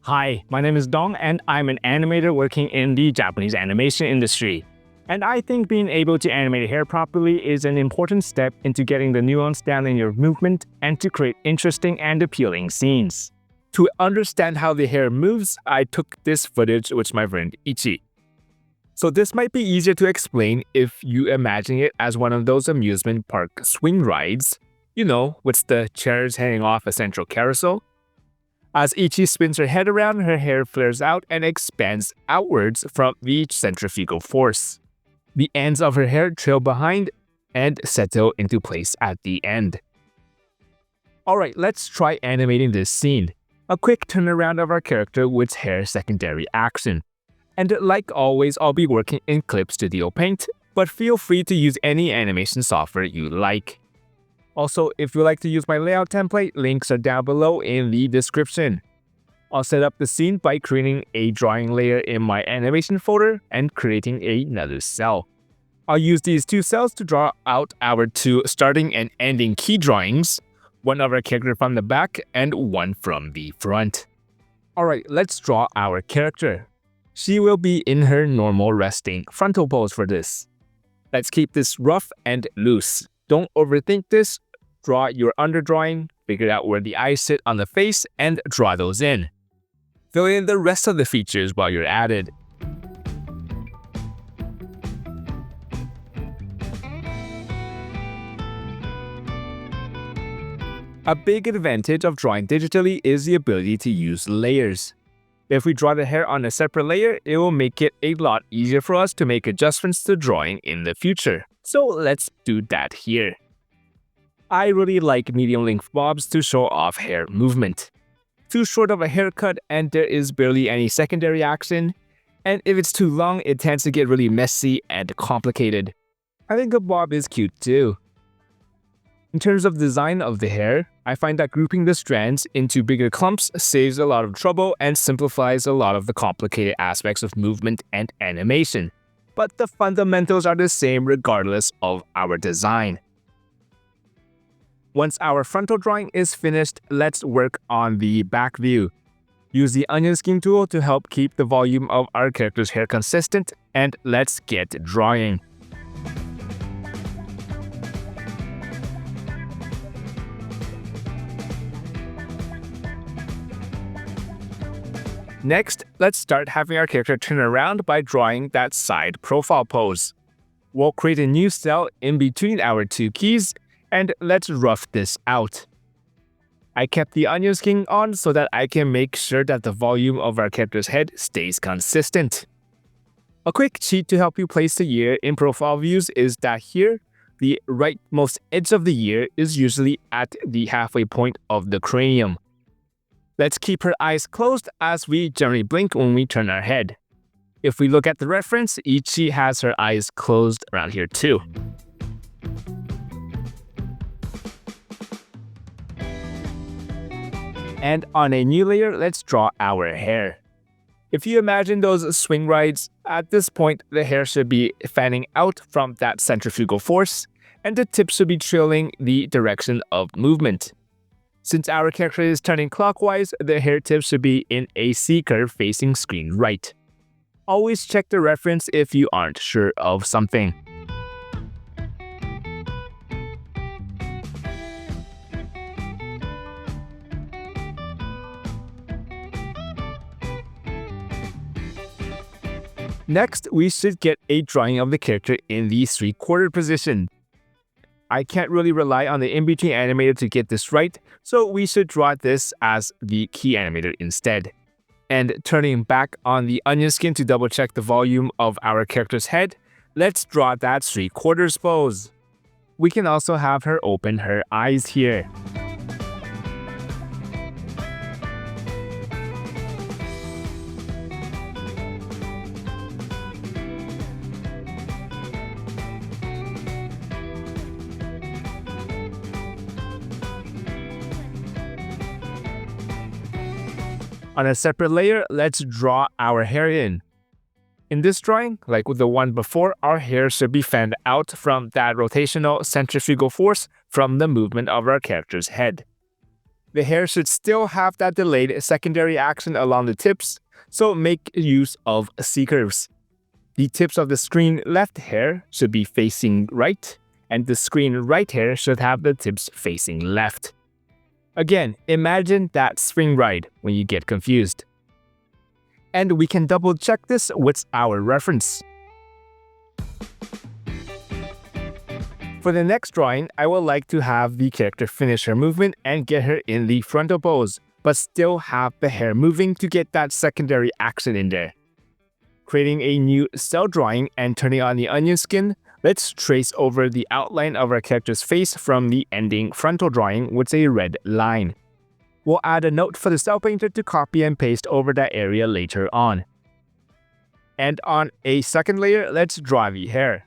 Hi, my name is Dong and I'm an animator working in the Japanese animation industry. And I think being able to animate hair properly is an important step into getting the nuance down in your movement and to create interesting and appealing scenes. To understand how the hair moves, I took this footage with my friend Ichi. So this might be easier to explain if you imagine it as one of those amusement park swing rides, with the chairs hanging off a central carousel. As Ichi spins her head around, her hair flares out and expands outwards from the centrifugal force. The ends of her hair trail behind and settle into place at the end. Alright, let's try animating this scene. A quick turnaround of our character with hair secondary action. And like always, I'll be working in Clip Studio Paint, but feel free to use any animation software you like. Also, if you'd like to use my layout template, links are down below in the description. I'll set up the scene by creating a drawing layer in my animation folder and creating another cell. I'll use these two cells to draw out our two starting and ending key drawings, one of our character from the back and one from the front. Alright, let's draw our character. She will be in her normal resting frontal pose for this. Let's keep this rough and loose. Don't overthink this. Draw your underdrawing, figure out where the eyes sit on the face, and draw those in. Fill in the rest of the features while you're at it. A big advantage of drawing digitally is the ability to use layers. If we draw the hair on a separate layer, it will make it a lot easier for us to make adjustments to drawing in the future. So let's do that here. I really like medium-length bobs to show off hair movement. Too short of a haircut and there is barely any secondary action, and if it's too long, it tends to get really messy and complicated. I think a bob is cute too. In terms of design of the hair, I find that grouping the strands into bigger clumps saves a lot of trouble and simplifies a lot of the complicated aspects of movement and animation. But the fundamentals are the same regardless of our design. Once our frontal drawing is finished, let's work on the back view. Use the onion skin tool to help keep the volume of our character's hair consistent, and let's get drawing. Next, let's start having our character turn around by drawing that side profile pose. We'll create a new cell in between our two keys, and let's rough this out. I kept the onion skin on so that I can make sure that the volume of our character's head stays consistent. A quick cheat to help you place the ear in profile views is that here, the rightmost edge of the ear is usually at the halfway point of the cranium. Let's keep her eyes closed as we generally blink when we turn our head. If we look at the reference, Ichi has her eyes closed around here too. And on a new layer, let's draw our hair. If you imagine those swing rides, at this point the hair should be fanning out from that centrifugal force, and the tip should be trailing the direction of movement. Since our character is turning clockwise, the hair tip should be in a C-curve facing screen right. Always check the reference if you aren't sure of something. Next, we should get a drawing of the character in the 3/4 position. I can't really rely on the in-between animator to get this right, so we should draw this as the key animator instead. And turning back on the onion skin to double check the volume of our character's head, let's draw that 3/4 pose. We can also have her open her eyes here. On a separate layer, let's draw our hair in. In this drawing, like with the one before, our hair should be fanned out from that rotational centrifugal force from the movement of our character's head. The hair should still have that delayed secondary action along the tips, so make use of C-curves. The tips of the screen left hair should be facing right, and the screen right hair should have the tips facing left. Again, imagine that swing ride when you get confused. And we can double check this with our reference. For the next drawing, I would like to have the character finish her movement and get her in the frontal pose, but still have the hair moving to get that secondary action in there. Creating a new cell drawing and turning on the onion skin, let's trace over the outline of our character's face from the ending frontal drawing with a red line. We'll add a note for the cell painter to copy and paste over that area later on. And on a second layer, let's draw the hair.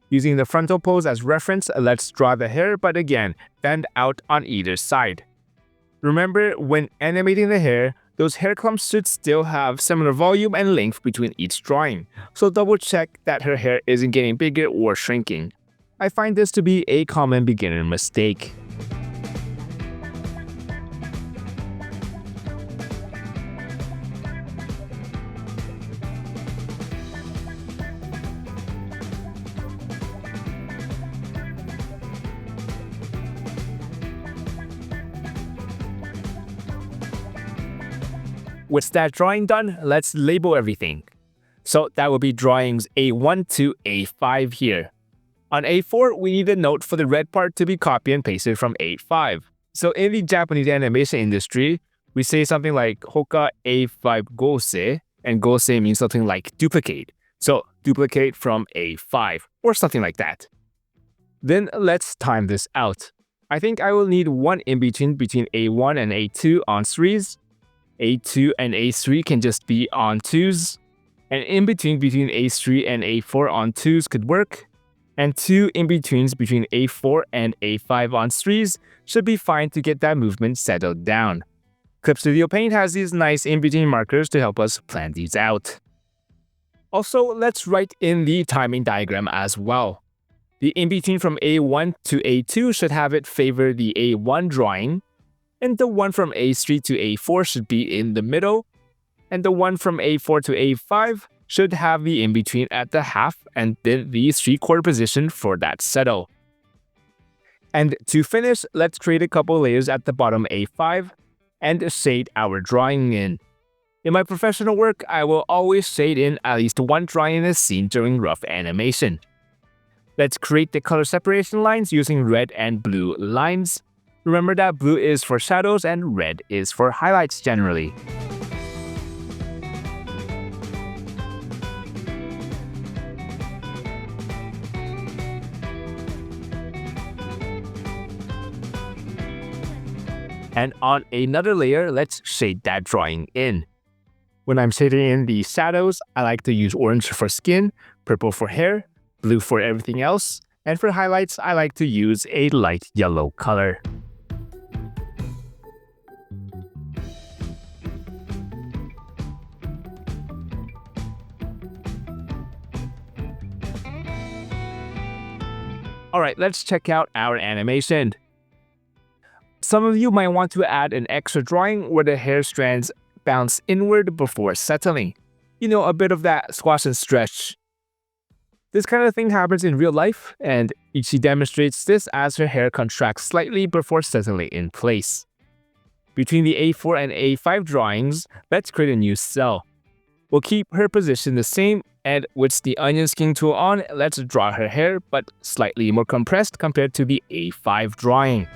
Using the frontal pose as reference, let's draw the hair, but again, bend out on either side. Remember, when animating the hair, those hair clumps should still have similar volume and length between each drawing, so double check that her hair isn't getting bigger or shrinking. I find this to be a common beginner mistake. With that drawing done, let's label everything. So that will be drawings A1 to A5 here. On A4, we need a note for the red part to be copied and pasted from A5. So in the Japanese animation industry, we say something like Hoka A5 gose, and gose means something like duplicate. So duplicate from A5 or something like that. Then let's time this out. I think I will need one in between A1 and A2 on 3s. A2 and A3 can just be on 2s, and in between A3 and A4 on 2s could work, and two in-betweens between A4 and A5 on 3s should be fine to get that movement settled down. Clip Studio Paint has these nice in-between markers to help us plan these out. Also, let's write in the timing diagram as well. The in-between from A1 to A2 should have it favor the A1 drawing, and the one from A3 to A4 should be in the middle, and the one from A4 to A5 should have the in-between at the half and then the 3/4 position for that settle. And to finish, let's create a couple layers at the bottom A5 and shade our drawing in. In my professional work, I will always shade in at least one drawing in a scene during rough animation. Let's create the color separation lines using red and blue lines. Remember that blue is for shadows and red is for highlights generally. And on another layer, let's shade that drawing in. When I'm shading in the shadows, I like to use orange for skin, purple for hair, blue for everything else, and for highlights, I like to use a light yellow color. Alright, let's check out our animation. Some of you might want to add an extra drawing where the hair strands bounce inward before settling. You know, a bit of that squash and stretch. This kind of thing happens in real life, and Ichi demonstrates this as her hair contracts slightly before settling in place. Between the A4 and A5 drawings, let's create a new cell. We'll keep her position the same, and with the onion skin tool on, let's draw her hair, but slightly more compressed compared to the A5 drawing.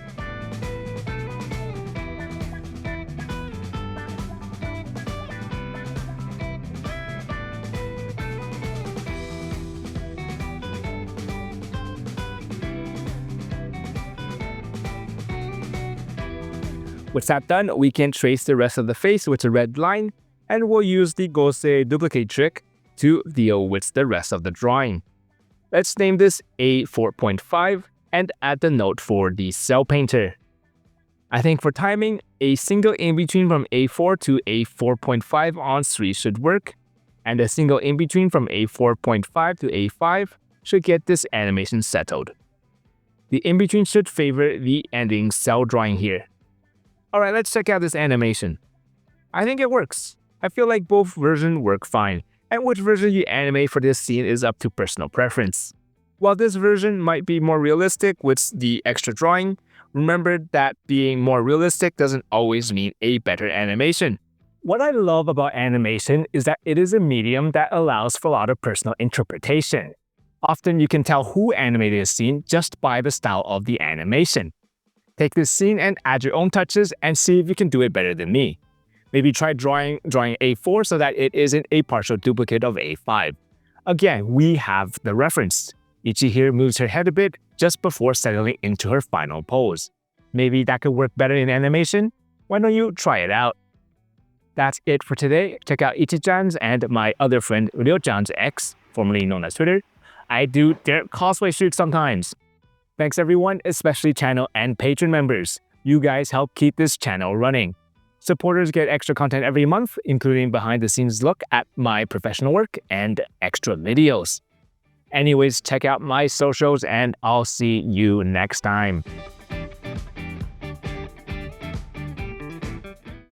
With that done, we can trace the rest of the face with a red line, and we'll use the Gose duplicate trick to deal with the rest of the drawing. Let's name this A4.5 and add the note for the cell painter. I think for timing, a single in-between from A4 to A4.5 on 3 should work, and a single in-between from A4.5 to A5 should get this animation settled. The in-between should favor the ending cell drawing here. Alright, let's check out this animation. I think it works. I feel like both versions work fine, and which version you animate for this scene is up to personal preference. While this version might be more realistic with the extra drawing, remember that being more realistic doesn't always mean a better animation. What I love about animation is that it is a medium that allows for a lot of personal interpretation. Often you can tell who animated a scene just by the style of the animation. Take this scene and add your own touches and see if you can do it better than me. Maybe try drawing A4 so that it isn't a partial duplicate of A5. Again, we have the reference. Ichi here moves her head a bit just before settling into her final pose. Maybe that could work better in animation? Why don't you try it out? That's it for today. Check out Ichi-chan's and my other friend Ryo-chan's X, formerly known as Twitter. I do their cosplay shoots sometimes. Thanks everyone, especially channel and patron members. You guys help keep this channel running. Supporters get extra content every month, including behind-the-scenes look at my professional work and extra videos. Anyways, check out my socials and I'll see you next time.